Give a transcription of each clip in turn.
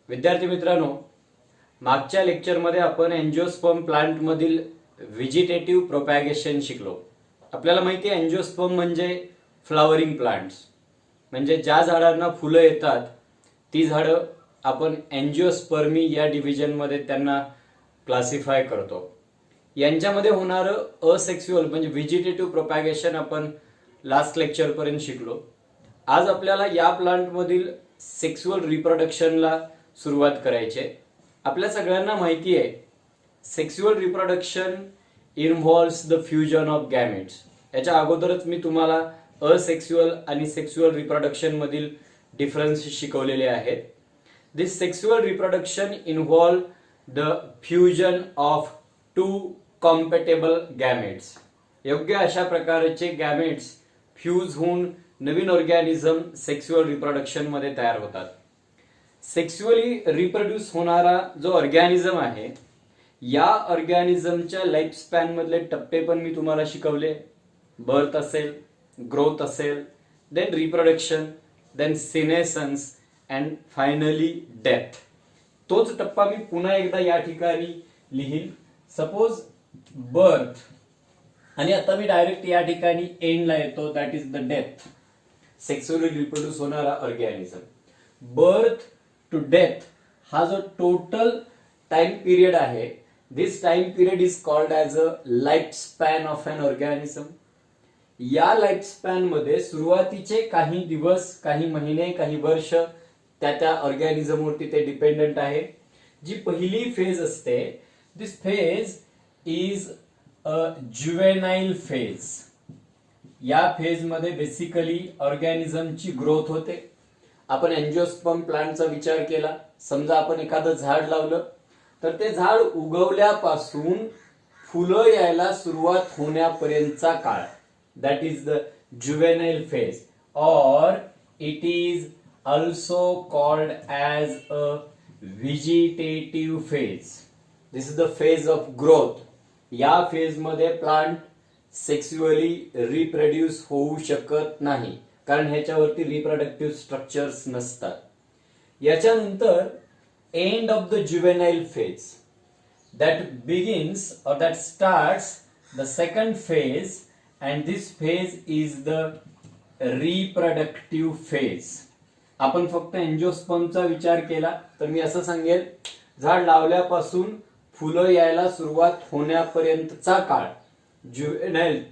विद्यार्थी मित्रांनो, मागच्या लेक्चरमध्ये आपण एंजिओस्पर्म प्लांट मधील व्हेजिटेटिव्ह प्रोपॅगेशन शिकलो. आपल्याला माहिती आहे एंजिओस्पर्म म्हणजे फ्लॉवरिंग प्लांट्स, म्हणजे ज्या झाडांना फुलं येतात ती झाडं आपण एंजिओस्पर्मी या डिव्हिजनमध्ये त्यांना क्लासिफाय करतो. यांच्यामध्ये होणारं असेक्सुअल म्हणजे व्हेजिटेटिव्ह प्रोपॅगेशन आपण लास्ट लेक्चरपर्यंत शिकलो. आज आपल्याला या प्लांटमधील सेक्सुअल रिप्रोडक्शनला सुरुवात करायची आहे. आपल्या सगळ्यांना माहिती आहे sexual reproduction involves the fusion of gametes. याच्या अगोदरच मी तुम्हाला असेक्सुअल आणि सेक्सुअल रिप्रोडक्शन मधील डिफरन्स शिकवलेले आहेत. This sexual reproduction involve the fusion of two compatible gametes. योग्य अशा प्रकारचे गॅमेट्स फ्यूज होऊन नवीन ऑर्गॅनिझम सेक्सुअल रिप्रोडक्शन मध्ये तयार होतात. सेक्सुअली रिप्रोड्यूस होणारा जो ऑर्गॅनिझम आहे या ऑर्गॅनिझमच्या लाईफ स्पॅन मधले टप्पे पण मी तुम्हाला शिकवले. बर्थ असेल, ग्रोथ असेल, then reproduction, then senescence and finally death. तोच टप्पा मी पुन्हा एकदा या ठिकाणी लिहीन. सपोज बर्थ आणि आता मी डायरेक्ट या ठिकाणी एंडला येतो, that is the death. Sexually reproduce होणारा ऑर्गॅनिझम, बर्थ टू डेथ हा जो टोटल टाइम पिरियड आहे, this time period is called as a life span of an organism. या लाईफ स्पॅन मध्ये सुरुवातीचे काही दिवस, काही महिने, काही वर्ष त्या ऑर्गॅनिझम वरती ते डिपेंडंट आहे. जी पहिली फेज असते, दिस फेज इज अ ज्युवेनाइल फेज. या फेज मध्ये बेसिकली ऑर्गॅनिझमची ग्रोथ होते. आपण एंजिओस्पर्म प्लांटचा विचार केला, समजा आपण एखादं झाड लावलं तर ते झाड उगवल्यापासून फुलं यायला सुरुवात होण्यापर्यंतचा काळ, that is the juvenile phase, or it is also called as a vegetative phase. This is the phase of growth. या फेज मध्ये प्लांट सेक्सुअली रिप्रोड्यूस होऊ शकत नाही, कारण ह्याच्यावरती रिप्रोडक्टिव्ह स्ट्रक्चर्स नसतात. याच्यानंतर end of the juvenile phase, that begins or that starts the second phase, and this phase is the reproductive phase. आपण फक्त एंजिओस्पर्मचा विचार केला तर मी असं सांगेल, झाड लावल्यापासून फुलं यायला सुरुवात होण्यापर्यंतचा काळ ज्युवेनाइल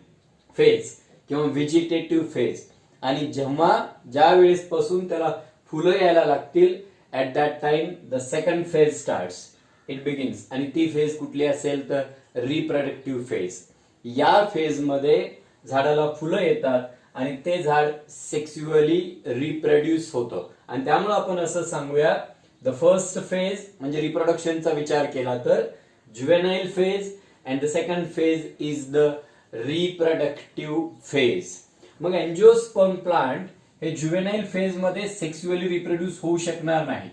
फेज किंवा व्हेजिटेटिव्ह फेज. आणि ज्या वेळेस पासून त्याला फुलं यायला लागतील, at that time the second phase starts, it begins. आणि ती फेज कुठली असेल तर रिप्रोडक्टिव्ह फेज. या फेज मध्ये झाडाला फुलं येतात आणि ते झाड सेक्सुअली रिप्रोड्यूस होतं. आणि त्यामुळे आपण असं सांगूया, द फर्स्ट फेज म्हणजे रिप्रोडक्शनचा विचार केला तर juvenile phase, and the second phase is the reproductive phase. मग एंजिओस्पर्म प्लांट हे ज्युवेनाइल फेज मध्ये सेक्सुअली रिप्रोड्यूस होऊ शकणार नाही.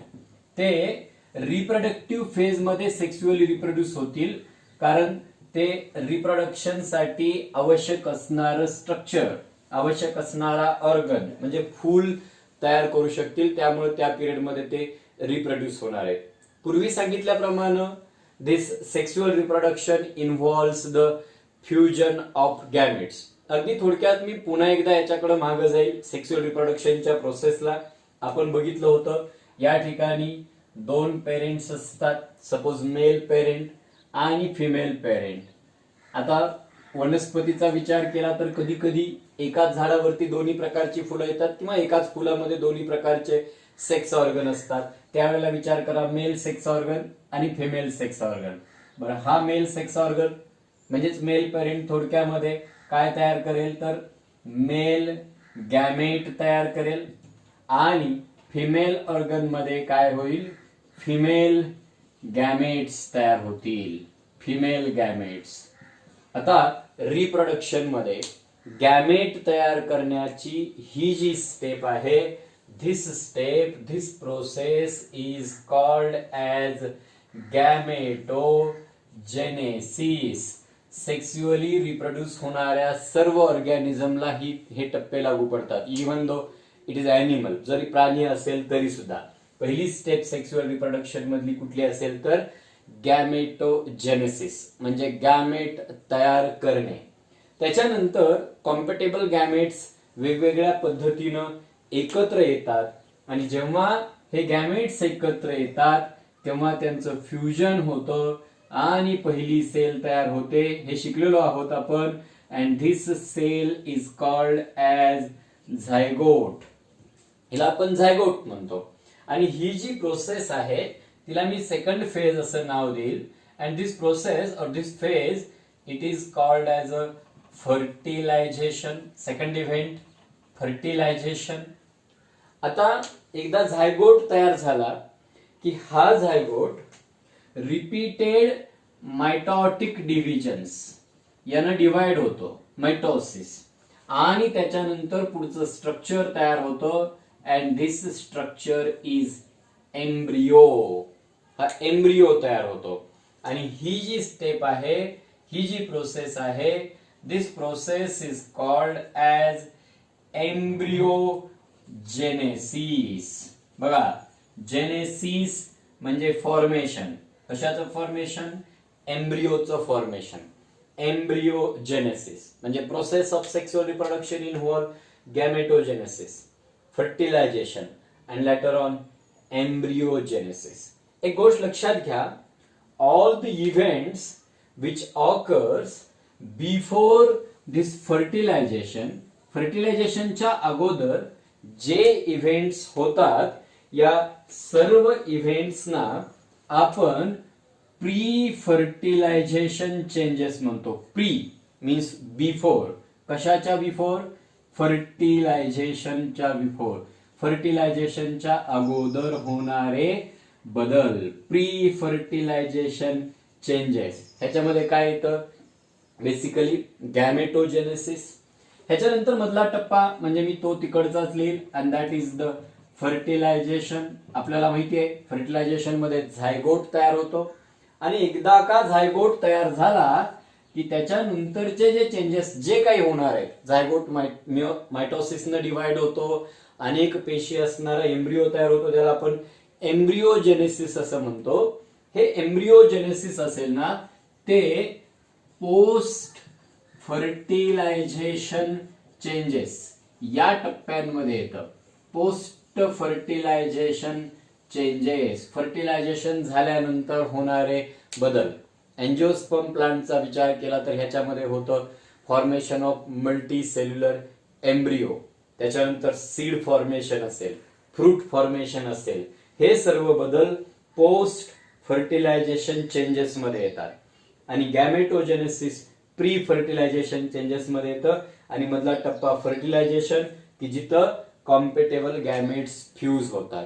ते रिप्रोडक्टिव्ह फेज मध्ये सेक्सुअली रिप्रोड्यूस होतील, कारण ते रिप्रोडक्शन साठी आवश्यक असणारं स्ट्रक्चर, आवश्यक असणारा ऑर्गन म्हणजे फूल तयार करू शकतील. त्यामुळे त्या पिरियड मध्ये ते रिप्रोड्यूस होणार आहे. पूर्वी सांगितल्याप्रमाणे this sexual reproduction involves the fusion of gametes. अगदी थोडक्यात मी पुन्हा एकदा याच्याकडे मागे जाईल. सेक्सुअल रिप्रोडक्शनच्या प्रोसेसला आपण बघितलं होतं, या ठिकाणी दोन पेरेंट्स असतात, सपोज मेल पेरेंट आणि फिमेल पेरेंट. आता वनस्पतीचा विचार केला तर कधी कधी एकाच झाडावरती दोन्ही प्रकारची फुलं येतात किंवा एकाच फुलामध्ये दोन्ही प्रकारचे सेक्स ऑर्गन असतात. त्यावेळेला विचार करा, मेल सेक्स ऑर्गन आणि फिमेल सेक्स ऑर्गन. बरं, हा मेल सेक्स ऑर्गन म्हणजेच मेल पेरेंट थोडक्यामध्ये काय तयार करेल तर मेल गॅमेट तयार करेल, आणि फिमेल ऑर्गन मध्ये काय होईल, फिमेल गॅमेट्स तयार होतील, फिमेल गॅमेट्स. आता रिप्रोडक्शन मध्ये गॅमेट तयार करण्याची ही जी स्टेप आहे, this process is called as gametogenesis. Sexually reproduce होणाऱ्या सर्व ऑर्गॅनिझमला हे टप्पे लागू पडतात, even though it is animal, जरी प्राणी असेल तरी सुद्धा. पहिली स्टेप सेक्सुअल रिप्रोडक्शन मधली कुठली असेल तर गॅमेटोजेनेसिस म्हणजे गॅमेट तयार करणे. त्याच्यानंतर कॉम्पॅटेबल गॅमेट्स वेगवेगळ्या पद्धतीनं एकत्र येतात आणि जेव्हा हे गॅमेट्स एकत्र येतात तेव्हा त्यांचं फ्युजन होतं आणि पहिली सेल तयार होते. हे शिकलेलो आहोत आपण. And this cell is called as zygote. हिला आपण झायगोट म्हणतो. आणि ही जी प्रोसेस आहे तिला मी सेकंड फेज असं नाव देईल. And this process or this phase it is called as a fertilization. Second event fertilization. आता एकदा झायगोट तयार झाला की हा झायगोट रिपीटेड मायटॉटिक डिव्हिजन्स यानं डिवाइड होतो, मायटोसिस, आणि त्याच्यानंतर पुढचं स्ट्रक्चर तयार होतं. And this structure is embryo. हा एम्ब्रियो तयार होतो. आणि ही जी स्टेप आहे, ही जी प्रोसेस आहे, this process is called as embryogenesis. बघा, जेनेसिस म्हणजे फॉर्मेशन. कशाचं फॉर्मेशन? एम्ब्रियोचं फॉर्मेशन. एम्ब्रियोजेनेसिस म्हणजे process of sexual reproduction involve gametogenesis, fertilization and later on embryogenesis. एक गोष्ट लक्षात घ्या, all the events which occurs before this fertilization, फर्टिलायझेशनच्या अगोदर जे इव्हेंट्स होतात या सर्व इव्हेंट्सना आपण प्री फर्टिलायझेशन चेंजेस म्हणतो. Pre means before. कशाच्या बिफोर? फर्टिलायझेशनच्या बिफोर. फर्टिलायझेशनच्या अगोदर होणारे बदल, प्री फर्टिलायझेशन चेंजेस. ह्याच्यामध्ये काय येतं? बेसिकली गॅमेटोजेनेसिस. ह्याच्यानंतर मधला टप्पा म्हणजे मी तो तिकडचाच लिहिल. And that is the fertilisation. आपल्याला माहिती आहे फर्टिलायझेशन मध्ये झायगोट तयार होतो. आणि एकदा का झायगोट तयार झाला की त्याच्यानंतरचे जे चेंजेस जे काही होणार आहेत, झायगोट मायटोसिसनं डिवाइड होतो, अनेक पेशी असणारा एम्ब्रिओ तयार होतो, त्याला आपण एम्ब्रियोजेनेसिस असं म्हणतो. हे एम्ब्रियोजेनेसिस असेल ना, ते पोस्ट फर्टिलायझेशन चेंजेस या टप्प्यांमध्ये येतं. पोस्ट फर्टिलायझेशन चेंजेस, फर्टिलायझेशन झाल्यानंतर होणारे बदल. एंजिओस्पर्म प्लांटचा विचार केला तर ह्याच्यामध्ये होतं formation of multi cellular embryo, त्याच्यानंतर सीड फॉर्मेशन असेल, फ्रूट फॉर्मेशन असेल. हे सर्व बदल पोस्ट फर्टिलायझेशन चेंजेस मध्ये येतात. आणि गॅमेटोजेनेसिस प्री फर्टिलायझेशन चेंजेस मध्ये येतं. आणि मधला टप्पा फर्टिलायझेशन की जिथं कॉम्पॅटेबल गॅमेट्स फ्यूज होतात.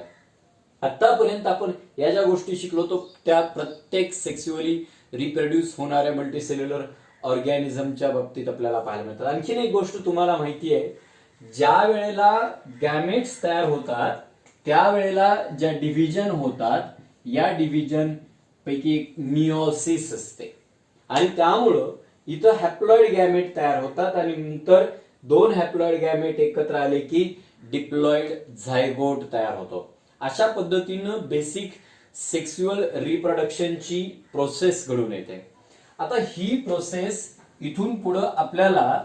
आतापर्यंत आपण या ज्या गोष्टी शिकलो तो त्या प्रत्येक सेक्स्युअली रिप्रोड्यूस होणाऱ्या मल्टीसेल्युलर ऑर्गॅनिझमच्या बाबतीत आपल्याला पाहायला मिळतात. आणखीन एक गोष्ट तुम्हाला माहिती आहे, ज्या वेळेला गॅमेट्स तयार होतात त्यावेळेला ज्या डिव्हिजन होतात या डिव्हिजन पैकी एक मिओसिस असते. आणि त्यामुळं इथं हॅप्लॉइड गॅमेट तयार होतात आणि नंतर दोन हॅप्लॉइड गॅमेट एकत्र आले की डिप्लॉइड झायगोट तयार होतो. अशा पद्धतीनं बेसिक सेक्स्युअल रिप्रोडक्शनची प्रोसेस घडून येते. आता ही प्रोसेस इथून पुढं आपल्याला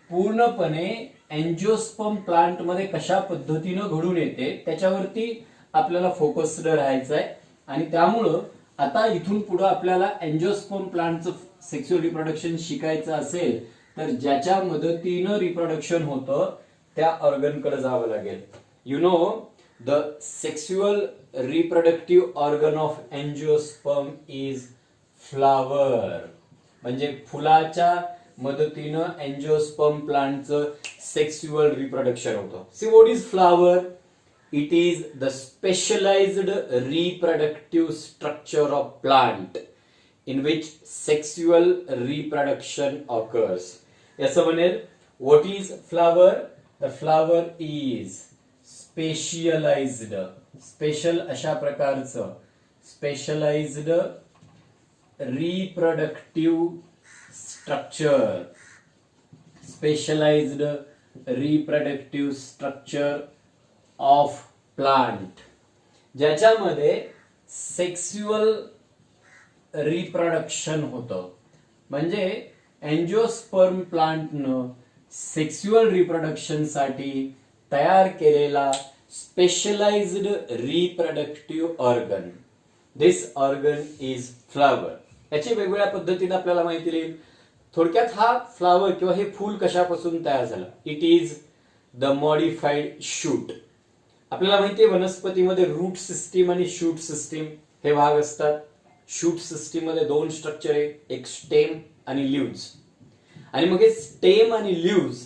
पूर्णपणे एंजिओस्पर्म प्लांट मध्ये कशा पद्धतीनं घडून येते त्याच्यावरती आपल्याला फोकस्ड राहायचं आहे. आणि त्यामुळं आता इथून पुढं आपल्याला एंजिओस्पर्म प्लांटचं सेक्स्युअल रिप्रोडक्शन शिकायचं असेल तर ज्याच्या मदतीनं रिप्रोडक्शन होतं त्या ऑर्गनकडे जावं लागेल. You know the sexual reproductive organ of angiosperm is flower. म्हणजे फुलाच्या मदतीनं एंजिओस्पर्म प्लांटचं सेक्स्युअल रिप्रोडक्शन होतं. See what is flower? It is the specialized reproductive structure of plant in which sexual reproduction occurs. याचं म्हणेल what is flower? The flower is specialized, special अशा प्रकारचं specialized reproductive structure, specialized reproductive structure of plant. ज्याच्यामध्ये sexual reproduction होतं. म्हणजे angiosperm प्लांटनं sexual reproduction साठी तयार केलेला specialised reproductive organ. This organ is flower. याची वेगवेगळ्या पद्धतीने आपल्याला माहिती येईल. थोडक्यात हा फ्लावर किंवा हे फूल कशापासून तयार झालं? It is the modified shoot. आपल्याला माहिती आहे वनस्पतीमध्ये रूट सिस्टीम आणि शूट सिस्टीम हे भाग असतात. शूट सिस्टीम मध्ये दोन स्ट्रक्चर आहेत, एक स्टेम आणि लीव्ज. आणि मग हे स्टेम आणि लीव्ज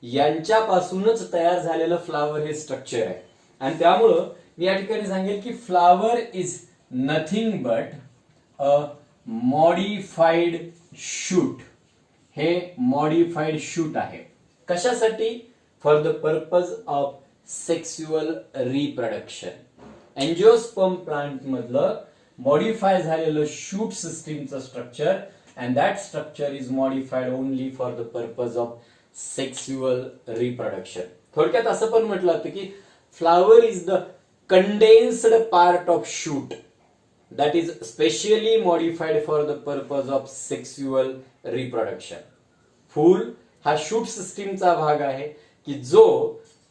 यांच्यापासूनच तयार झालेलं फ्लावर हे स्ट्रक्चर आहे. आणि त्यामुळं मी या ठिकाणी सांगेल की flower is nothing but a modified shoot. हे मॉडिफाईड शूट आहे. कशासाठी? For the purpose of sexual reproduction. Angiosperm plant मधलं मॉडिफाय झालेलं शूट सिस्टीमचं structure, and that structure is modified only for the purpose of sexual reproduction. थोडक्यात असं पण म्हटलं होतं की flower is the condensed part of shoot that is specially modified for the purpose of sexual reproduction. फूल हा shoot सिस्टीमचा भाग आहे की जो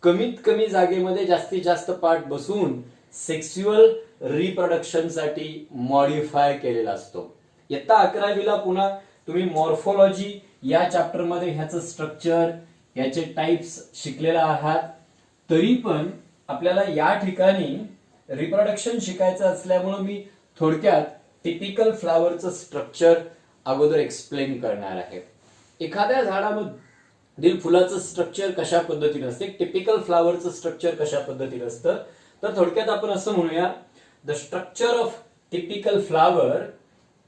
कमीत कमी जागेमध्ये जास्तीत जास्त पार्ट बसून सेक्स्युअल रिप्रोडक्शन साठी मॉडिफाय केलेला असतो. इयत्ता 11वीला पुन्हा तुम्ही मॉर्फोलॉजी या चॅप्टर मध्ये ह्याचं स्ट्रक्चर, ह्याचे टाइप्स शिकलेला आहात. तरी पण आपल्याला या ठिकाणी रिप्रोडक्शन शिकायचं असल्यामुळे मी थोडक्यात टिपिकल फ्लावरचं स्ट्रक्चर अगोदर एक्सप्लेन करणार आहे. एखाद्या झाडामधील फुलाचं स्ट्रक्चर कशा पद्धतीने असते, टिपिकल फ्लावरचं स्ट्रक्चर कशा पद्धतीने असतं, तर थोडक्यात आपण असं म्हणूया, the structure of typical flower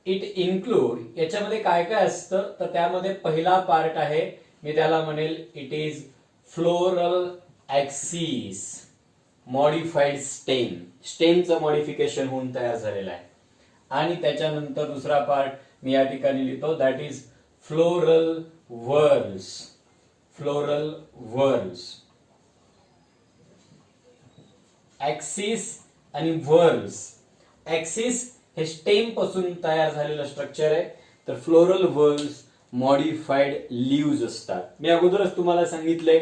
it include. याच्यामध्ये काय काय असतं तर त्यामध्ये पहिला पार्ट आहे, मी त्याला म्हणेल it is floral axis, modified stem. स्टेमचं मॉडिफिकेशन होऊन तयार झालेलं आहे. आणि त्याच्यानंतर दुसरा पार्ट मी या ठिकाणी लिहितो, that is floral whorls. Floral whorls, axis आणि व्हर्ल्स. ऍक्सिस हे स्टेम पासून तयार झालेलं स्ट्रक्चर आहे, तर फ्लोरल व्हर्ल्स मॉडिफाईड लीव्ज असतात. मी अगोदरच तुम्हाला सांगितलंय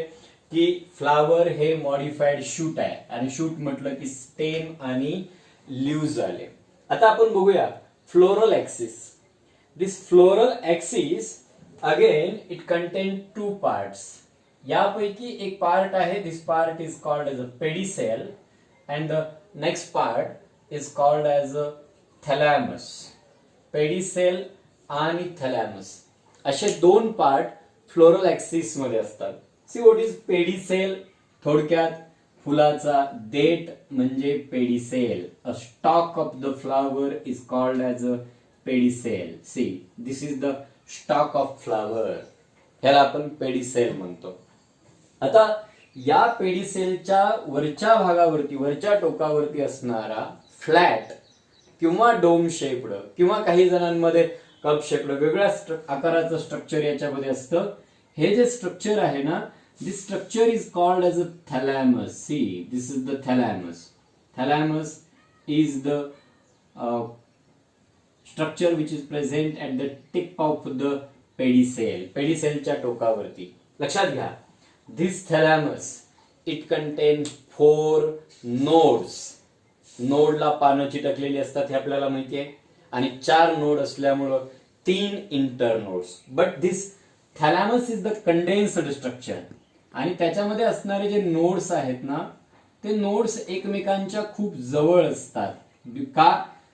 की फ्लावर हे मॉडिफाईड शूट आहे, आणि शूट म्हटलं की स्टेम आणि लीव्ज आले. आता आपण बघूया floral axis. This floral axis again it contain two parts. यापैकी एक पार्ट आहे, this part is called as a pedicel, and the next part is called as a thalamus. Pedicel आणि थॅलॅमस असे दोन पार्ट फ्लोरल ऍक्सिस मध्ये असतात. See what is pedicel? थोडक्यात फुलाचा देठ म्हणजे pedicel. A stalk of the flower is called as a pedicel. See this is the stalk of flower. ह्याला आपण पेडिसेल म्हणतो. आता या पेडिसेलच्या वरच्या भागावरती, वरच्या टोकावरती असणारा फ्लॅट किंवा डोम शेप्ड किंवा काही जणांमध्ये कप शेप्ड वेगळ्या आकाराचं स्ट्रक्चर याच्यामध्ये असतं. हे जे स्ट्रक्चर आहे ना, this structure is called as a thalamus. See, this is the thalamus. Thalamus is the structure which is present at the tip of the pedicel. पेडिसेलच्या टोकावरती. लक्षात घ्या, this thalamus it contains 4 nodes. नोडला पानं चिटकलेली असतात हे आपल्याला माहिती आहे, आणि 4 नोड असल्यामुळं 3 internodes. But this thalamus is the condensed structure, आणि त्याच्यामध्ये असणारे जे नोड्स आहेत ना, ते नोड्स एकमेकांच्या खूप जवळ असतात. का?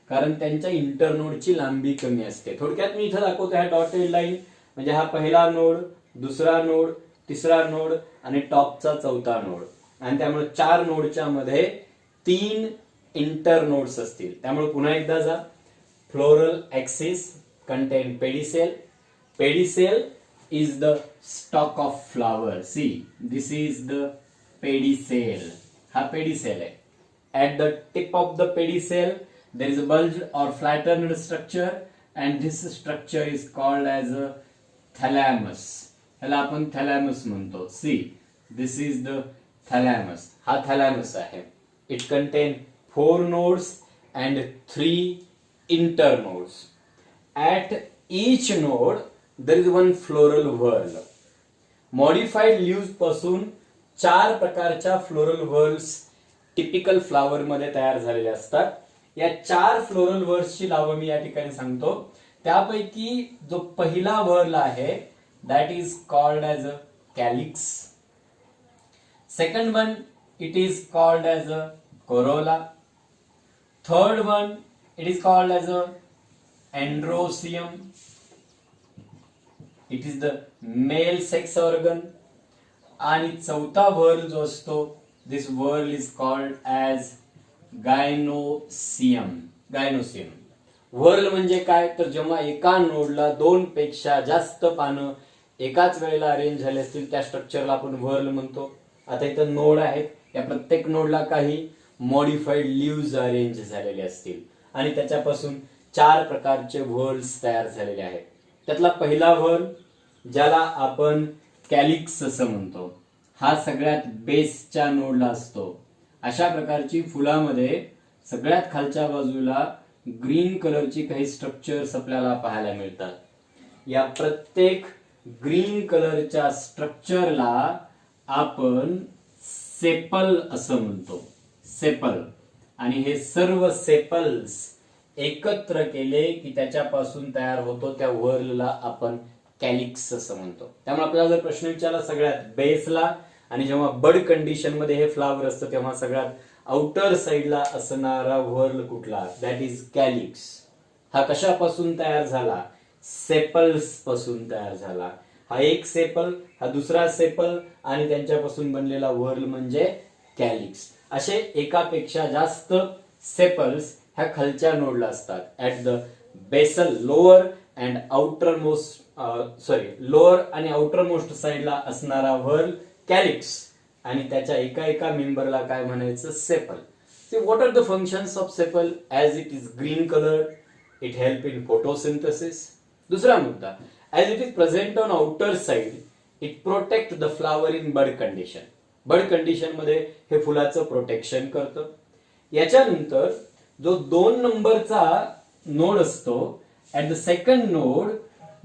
कारण त्यांच्या इंटरनोडची लांबी कमी असते. थोडक्यात मी इथं दाखवतो ह्या डॉटेड लाईन, म्हणजे हा पहिला नोड, दुसरा नोड, तिसरा नोड आणि टॉपचा चौथा नोड. आणि त्यामुळे 4 नोडच्या मध्ये 3 इंटर नोड्स असतील. त्यामुळे पुन्हा एकदा जा, floral axis contain pedicel. Pedicel is the stalk of flower. See, this is the pedicel. हा pedicel है. At the tip of the pedicel there is a bulged or flattened structure, and this structure is called as a thalamus. ह्याला आपण thalamus म्हणतो. See, this is the thalamus. हा thalamus आहे. It contain 4 nodes and 3 internodes. At each node there is one floral whorl. Modified leaves पासून 4 प्रकारच्या floral व्हर्ल्स typical flower मध्ये तयार झालेले असतात. या 4 फ्लोरल व्हर्ल्सची नावं मी या ठिकाणी सांगतो. त्यापैकी जो पहिला व्हर्ल आहे that is called as a calyx. Second one it is called as a corolla. Third one it is called as a androecium. It is the male sex organ. आणि चौथा व्हर्ल जो असतो this whorl is called as gynoecium. Gynoecium whorl म्हणजे काय तर जेव्हा एका नोडला 2 पेक्षा जास्त पानं एकाच वेळेला अरेंज झाले असतील त्या स्ट्रक्चरला आपण व्हर्ल म्हणतो. आता इथं नोड आहेत, या प्रत्येक नोडला काही मॉडिफाईड लीव्ज अरेंज झालेले असतील आणि त्याच्यापासून 4 प्रकारचे व्हर्ल्स तयार झालेले आहेत. त्यातला पहिला व्हर्ल ज्याला आपण कॅलिक्स असं म्हणतो हा सगळ्यात बेसच्या नोडला असतो. अशा प्रकारची फुलामध्ये सगळ्यात खालच्या बाजूला ग्रीन कलरची काही स्ट्रक्चर्स आपल्याला पाहायला मिळतात. या प्रत्येक ग्रीन कलरच्या स्ट्रक्चरला आपण सेपल असं म्हणतो. सेपल. आणि हे सर्व सेपल्स एकत्र केले की त्याच्यापासून तयार होतो त्या व्हर्लला आपण कॅलिक्स असं म्हणतो. त्यामुळे आपल्याला जर प्रश्न विचारला सगळ्यात बेसला आणि जेव्हा बड कंडिशन मध्ये हे फ्लावर असतं तेव्हा सगळ्यात आउटर साइडला असणारा व्हर्ल कुठला दॅट इज कॅलिक्स. हा कशापासून तयार झाला सेपल्स पासून तयार झाला. हा एक सेपल, हा दुसरा सेपल आणि त्यांच्यापासून बनलेला व्हर्ल म्हणजे कॅलिक्स. असे एकापेक्षा जास्त सेपल्स ह्या खालच्या नोडला असतात. At the basal lower and outer most lower आणि आउटर मोस्ट साइडला असणारा व्हर्ल कॅलिक्स आणि त्याच्या एका मेंबरला काय म्हणायचं sepal. What are the functions of sepal as it is green colour it help in photosynthesis. दुसरा मुद्दा as it is present on outer side it protect the flower in bud condition. Bud condition मध्ये हे फुलाचं protection करतं. याच्यानंतर जो 2 नंबरचा node असतो at the second node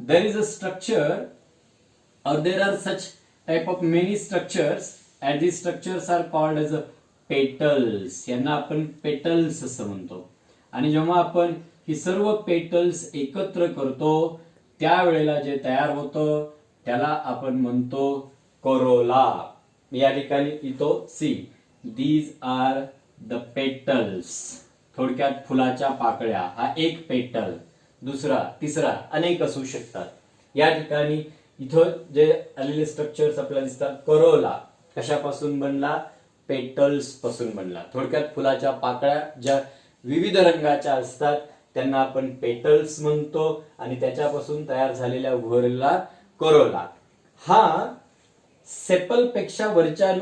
there is a structure or there are such type of many structures and these structures are called as a petals. यांना आपण पेटल्स असं म्हणतो. आणि जेव्हा आपण ही सर्व पेटल्स एकत्र करतो त्यावेळेला जे तयार होतं त्याला आपण म्हणतो कोरोला. या ठिकाणी इथो see these are the petals. थोडक्यात फुलाच्या पाकळ्या. हा एक पेटल, दुसरा, तिसरा अनेक असू शकतात. या ठिकाणी इथं जे आलेले स्ट्रक्चर्स आपल्याला दिसतात कोरोला कशापासून बनला पेटल्स पासून बनला. थोडक्यात फुलाच्या पाकळ्या ज्या विविध रंगाच्या असतात त्यांना आपण पेटल्स म्हणतो आणि त्याच्यापासून तयार झालेल्या व्हर्लला कोरोला. हा सेपल पेक्षा वरच्या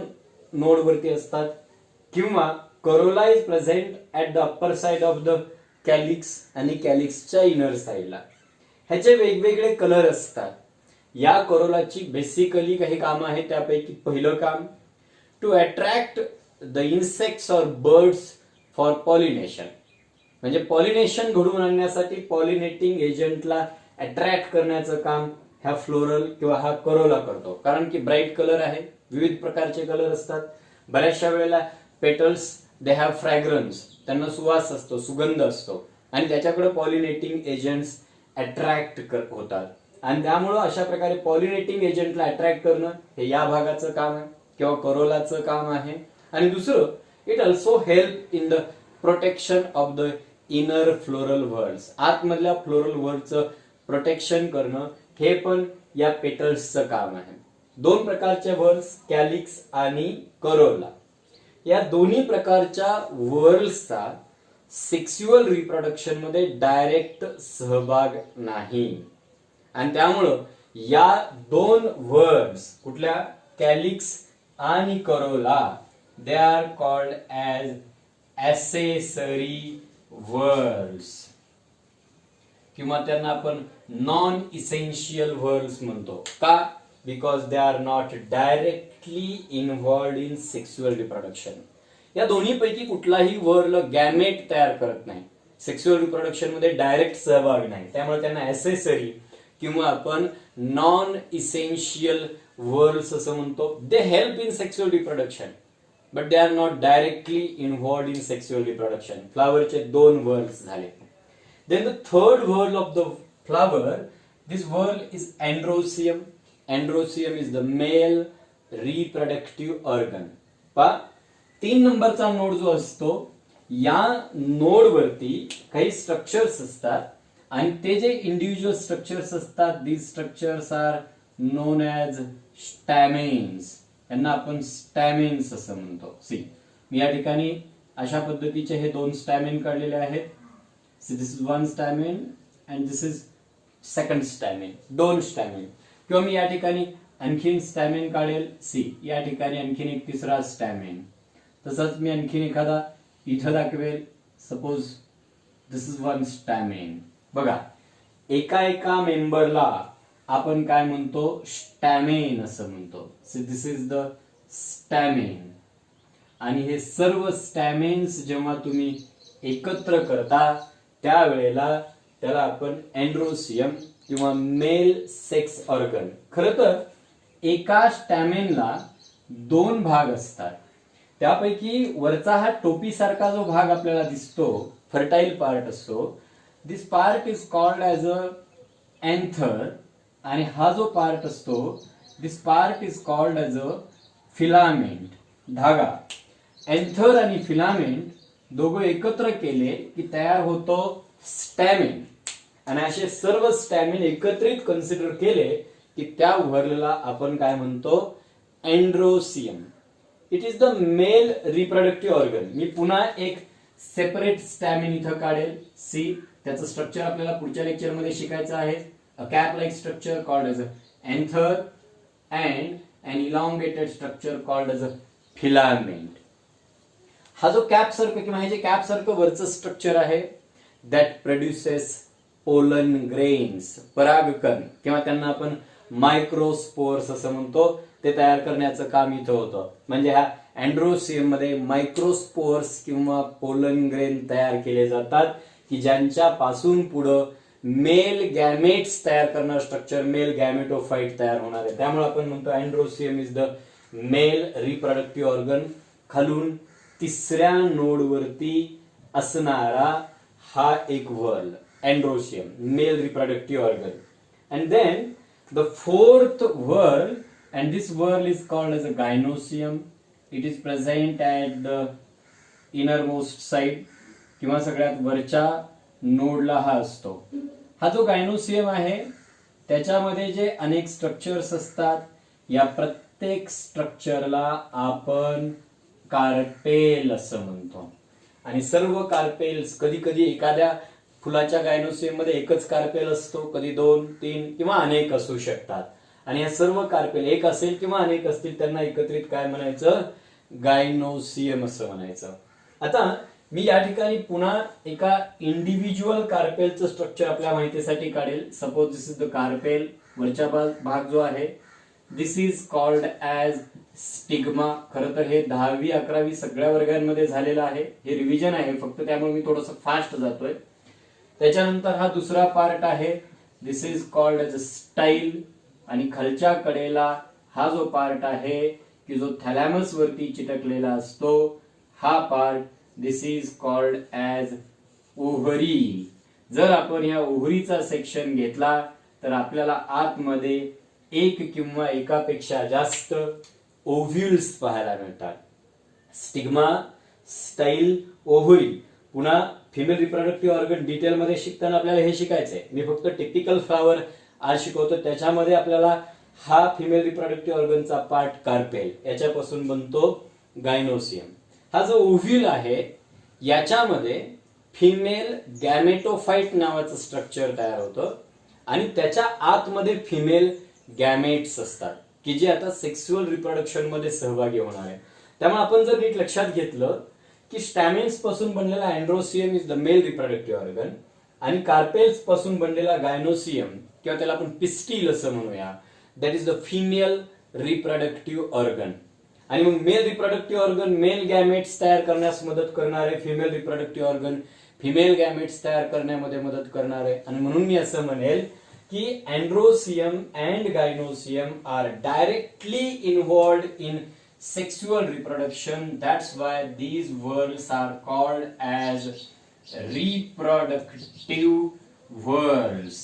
नोड वरती असतात किंवा Corolla is present at the upper side of the calyx आणि कॅलिक्सच्या इनर साइडला. ह्याचे वेगवेगळे कलर असतात. या कोरोलाची बेसिकली काही काम आहेत. त्यापैकी पहिलं काम टू अट्रॅक्ट द इन्सेक्ट्स और बर्ड्स फॉर पॉलिनेशन. म्हणजे पॉलिनेशन घडवून आणण्यासाठी पॉलिनेटिंग एजंटला अट्रॅक्ट करण्याचं काम ह्या फ्लोरल किंवा हा कोरोला करतो. कारण की ब्राईट कलर आहे, विविध प्रकारचे कलर असतात. बऱ्याचशा वेळेला पेटल्स दे हॅव फ्रॅग्रन्स, त्यांना सुवास असतो, सुगंध असतो आणि त्याच्याकडे पॉलिनेटिंग एजंट्स अट्रॅक्ट होतात. आणि त्यामुळं अशा प्रकारे पॉलिनेटिंग एजंटला अट्रॅक्ट करणं हे या भागाचं काम आहे किंवा कोरोलाचं काम आहे. आणि दुसरं it also help in the protection of the inner floral whorls. आतमधल्या फ्लोरल व्हर्ल्सचं प्रोटेक्शन करणं हे पण या पेटल्सचं काम आहे. 2 प्रकारचे व्हर्ल्स कॅलिक्स आणि कोरोला. या दोन्ही प्रकारच्या व्हर्ल्सचा सेक्स्युअल रिप्रोडक्शन मध्ये डायरेक्ट सहभाग नाही आणि त्यामुळं या 2 व्हर्ल्स कुठल्या कॅलिक्स आणि corolla they are called as accessory whorls किंवा त्यांना आपण नॉन इसेन्शियल व्हर्ल्स म्हणतो. का? Because they are not directly involved in sexual reproduction. या दोन्हीपैकी कुठलाही व्हर्ल गॅमेट तयार करत नाही, सेक्शुअल रिप्रोडक्शन मध्ये डायरेक्ट सहभाग नाही, त्यामुळे त्यांना ऍसेसरी किंवा आपण नॉन इसेन्शियल व्हर्ल्स असं म्हणतो. They help in sexual reproduction but they are not directly involved in sexual reproduction. फ्लावरचे दोन व्हर्ल्स झाले. Then the third whorl of the flower, this whorl is androecium. Androecium is the male reproductive organ. पहा 3 नंबरचा node जो असतो, या नोडवरती काही structures असतात आणि ते जे इंडिव्हिज्युअल स्ट्रक्चर्स असतात, these structures are known as stamens. यांना आपण स्टॅमेन्स असं म्हणतो. सी, मी या ठिकाणी अशा पद्धतीचे हे 2 स्टॅमेन काढलेले आहेत. See, this is 1 stamen and this is second stamen, 2 stamen. किंवा मी या ठिकाणी आणखीन स्टॅमेन काढेल. सी, या ठिकाणी आणखीन एक तिसरा स्टॅमेन. तसंच मी आणखीन एखादा इथं दाखवेल. Suppose this is 1 स्टॅमेन. बघा, एका एका मेंबरला आपण काय म्हणतो, स्टॅमेन असं म्हणतो. So this is the stamen. आणि हे सर्व स्टॅमेन्स जेव्हा तुम्ही एकत्र करता त्यावेळेला त्याला आपण एंड्रोसियम किंवा मेल सेक्स ऑर्गन. खरं तर एका स्टॅमेनला 2 भाग असतात. त्यापैकी वरचा हा टोपीसारखा जो भाग आपल्याला दिसतो, फर्टाईल पार्ट असतो, this part is called as a anther. आणि हा जो पार्ट असतो, this part is called as a filament, धागा. एंथर आणि फिलामेंट दोघं एकत्र केले की तयार होतो स्टॅमेन. आणि असे सर्व स्टॅमेन एकत्रित कन्सिडर केले की त्या व्हर्लला आपण काय म्हणतो, androecium. It is the male reproductive organ. मी पुन्हा एक सेपरेट स्टॅमेन इथं काढेल. सी, त्याचं स्ट्रक्चर आपल्याला पुढच्या लेक्चरमध्ये शिकायचं आहे. A cap-like structure called as a anther and an elongated structure called as a filament. हा जो कॅप सारखं किंवा हे जे कॅप सारखं वरचं स्ट्रक्चर आहे, दॅट प्रोड्युसेस पोलन ग्रेन्स, परागकण, किंवा त्यांना आपण मायक्रोस्पोर्स असं म्हणतो, ते तयार करण्याचं काम इथं होतं. म्हणजे ह्या अँड्रोसियम मध्ये मायक्रोस्पोर्स किंवा पोलन ग्रेन तयार केले जातात की ज्यांच्या पासून पुढं मेल गॅमेट्स तयार करणार स्ट्रक्चर, मेल गॅमेटोफाइट तयार होणार आहे. त्यामुळे आपण म्हणतो androecium is the male reproductive organ. खालून 3ऱ्या नोडवरती असणारा हा एक whorl, androecium, male reproductive organ. And then the 4th whorl, and this whorl is called as a gynoecium. It is present at the innermost side किंवा सगळ्यात वरच्या नोडला हा असतो. हा जो गायनोसियम आहे त्याच्यामध्ये जे अनेक स्ट्रक्चर्स असतात, या प्रत्येक स्ट्रक्चरला आपण कार्पेल असं म्हणतो. आणि सर्व कार्पेल्स, कधी कधी एखाद्या फुलाच्या गायनोसियम मध्ये एकच कार्पेल असतो, कधी 2, 3 किंवा अनेक असू शकतात. आणि या सर्व कार्पेल एक असेल किंवा अनेक असतील त्यांना एकत्रित काय म्हणायचं, गायनोसियम असं म्हणायचं. आता मी या ठिकाणी पुन्हा एका इंडिव्हिज्युअल कार्पेलचं स्ट्रक्चर आपल्या माहितीसाठी काढेल. Suppose this is the carpel. वरच्या भाग जो आहे, this is called as stigma. खरं तर हे 10वी 11वी सगळ्या वर्गांमध्ये झालेलं आहे. हे रिव्हिजन आहे फक्त, त्यामुळे मी थोडंसं फास्ट जातोय. त्याच्यानंतर हा दुसरा पार्ट आहे, this is called as a style. आणि खालच्या कडेला हा जो पार्ट आहे की जो थॅलॅमस वरती चिटकलेला असतो, हा part, this is called as ovary. जर आपण ह्या ओव्हरीचा सेक्शन घेतला तर आपल्याला आतमध्ये एक किंवा एकापेक्षा जास्त ओव्ह्यूल्स पाहायला मिळतात. Stigma, style, ovary. पुन्हा फिमेल रिप्रोडक्टिव्ह ऑर्गन डिटेलमध्ये शिकताना आपल्याला हे शिकायचंय. मी फक्त टिपिकल फ्लावर आज शिकवतो, त्याच्यामध्ये आपल्याला हा फिमेल रिप्रोडक्टिव्ह ऑर्गनचा पार्ट कार्पेल, याच्यापासून बनतो गायनोसियम. हा जो ओव्ह्यूल आहे याच्यामध्ये फिमेल गॅमेटोफाइट नावाचं स्ट्रक्चर तयार होतं आणि त्याच्या आतमध्ये फिमेल गॅमेट्स असतात की जे आता सेक्सुअल रिप्रोडक्शन मध्ये सहभागी होणार आहे. त्यामुळे आपण जर नीट लक्षात घेतलं की स्टॅमेन्स पासून बनलेला androecium is the male reproductive organ आणि कार्पेल्स पासून बनलेला गायनोसियम किंवा त्याला आपण पिस्टील असं म्हणूया, that is the female reproductive organ. आणि मग male reproductive organ male gametes तयार करण्यास मदत करणारे, female reproductive organ female gametes तयार करण्यामध्ये मदत करणारे. आणि म्हणून मी असं म्हणेल की androecium and gynoecium are directly involved in sexual reproduction. That's why these whorls are called as reproductive whorls,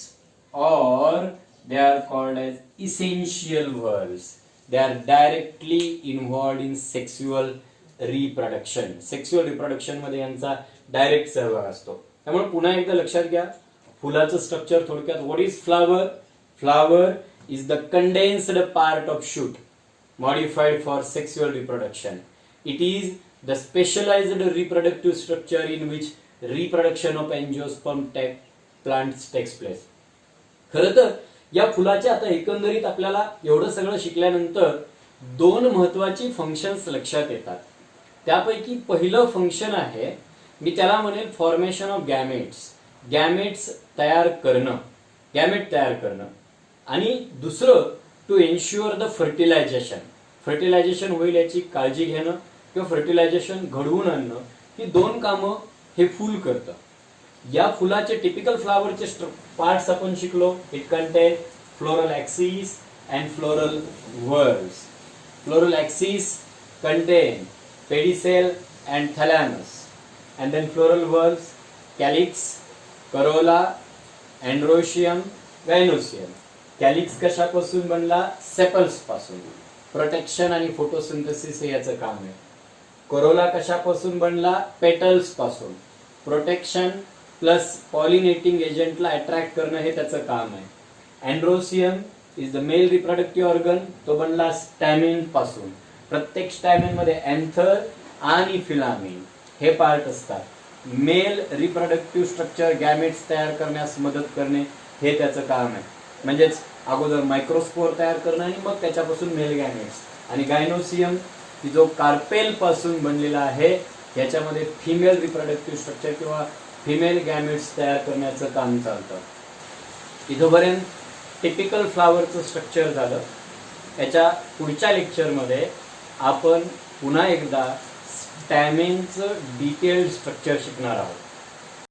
or they are called as essential whorls. They are directly involved in sexual reproduction. Sexual reproduction मध्ये यांचा direct सहभाग असतो. त्यामुळे पुन्हा एकदा लक्षात घ्या, फुलाचं स्ट्रक्चर थोडक्यात. What is flower? Flower is the condensed part of shoot modified for sexual reproduction. It is the specialized reproductive structure in which reproduction of angiosperm plants takes place. खरं तर या फुलाचे आता एकंदरीत आपल्याला एवढं सगळं शिकल्यानंतर दोन महत्वाची फंक्शन्स लक्षात येतात. त्यापैकी पहिलं फंक्शन आहे, मी त्याला म्हणेल फॉर्मेशन ऑफ गॅमेट्स. गॅमेट्स तयार करणं, गॅमेट तयार करणं. आणि दुसरं to ensure the fertilisation. Fertilisation होईल याची काळजी घेणं किंवा फर्टिलायझेशन घडवून आणणं, ही दोन कामं हे फूल करतं. या फुलाचे टिपिकल फ्लावरचे पार्ट्स आपण शिकलो. It contain floral axis and floral whorls. Floral axis contain pedicel and thalamus, and then floral whorls calyx, corolla, androecium, gynoecium. Calyx कशापासून बनला? सेपल्स पासून. प्रोटेक्शन आणि फोटोसिंथेसिस हे याचं काम आहे. कोरोला कशापासून बनला? पेटल्स पासून. प्रोटेक्शन प्लस पॉलिनेटिंग एजंटला अट्रॅक्ट करणं हे त्याचं काम आहे. Androecium is the male reproductive organ. तो बनला स्टॅमिन पासून. प्रत्येक स्टॅमिन मध्ये अँथर आणि फिलामेन हे पार्ट असतात. मेल रिप्रोडक्टिव्ह स्ट्रक्चर गॅमेट्स तयार करण्यास मदत करणे हे त्याचं काम आहे. म्हणजेच अगोदर मायक्रोस्पोर तयार करणं आणि मग त्याच्यापासून मेल गॅमेट्स. आणि गायनोसियम की जो कार्पेल पासून बनलेला आहे, याच्यामध्ये फिमेल रिप्रोडक्टिव्ह स्ट्रक्चर किंवा फिमेल गॅमेट्स तयार करण्याचं काम चालतं. इथोपर्यंत टिपिकल फ्लावरचं स्ट्रक्चर झालं. याच्या पुढच्या लेक्चरमध्ये आपण पुन्हा एकदा स्टॅमेनचं डिटेल्ड स्ट्रक्चर शिकणार आहोत.